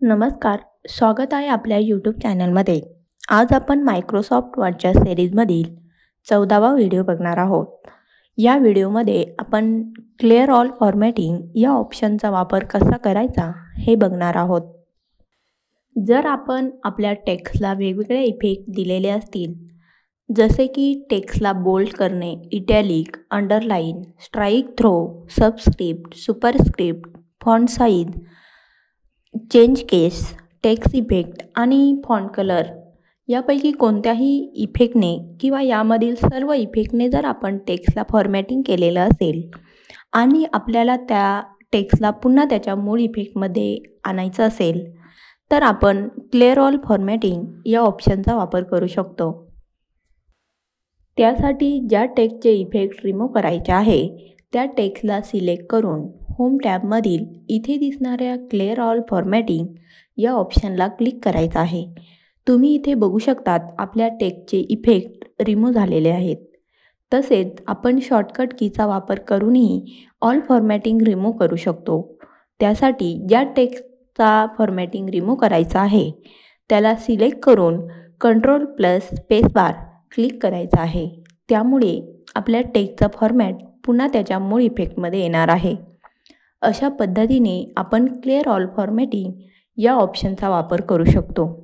नमस्कार, स्वागत आहे आपल्या यूट्यूब चॅनलमध्ये. आज आपण मायक्रोसॉफ्ट वर्डच्या सिरीजमधील 14वा व्हिडिओ बघणार आहोत. या व्हिडिओमध्ये आपण क्लिअर ऑल फॉर्मॅटिंग या ऑप्शनचा वापर कसा करायचा हे बघणार आहोत. जर आपण आपल्या टेक्स्टला वेगवेगळे इफेक्ट दिलेले असतील, जसे की टेक्स्टला बोल्ड करणे, italic, underline, strike through, subscript, superscript, font size, change case, text effect आणि फॉन्ट कलर यापैकी कोणत्याही इफेक्टने किंवा यामधील सर्व इफेक्टने जर आपण टेक्स्टला फॉर्मॅटिंग केलेलं असेल आणि आपल्याला त्या टेक्स्टला पुन्हा त्याच्या मूळ इफेक्टमध्ये आणायचं असेल तर आपण क्लिअर ऑल फॉर्मॅटिंग या ऑप्शनचा वापर करू शकतो. त्यासाठी ज्या टेक्स्टचे इफेक्ट रिमूव्ह करायचे आहे त्या टेक्स्टला सिलेक्ट करून होम टॅबमधील इथे दिसणाऱ्या क्लिअर ऑल फॉर्मॅटिंग या ऑप्शनला क्लिक करायचं आहे. तुम्ही इथे बघू शकतात आपल्या टेक्स्टचे इफेक्ट रिमूव्ह झालेले आहेत. तसेच आपण शॉर्टकट कीचा वापर करूनही ऑल फॉर्मॅटिंग रिमूव्ह करू शकतो. त्यासाठी ज्या टेक्स्टचा फॉर्मॅटिंग रिमूव्ह करायचा आहे त्याला सिलेक्ट करून कंट्रोल+ स्पेस बार क्लिक करायचा आहे. त्यामुळे आपल्या टेक्स्टचा फॉर्मॅट पुन्हा त्याच्या मूळ इफेक्टमध्ये येणार आहे. अशा पद्धतीने आपण क्लिअर ऑल फॉर्मॅटिंग या ऑप्शनचा वापर करू शकतो.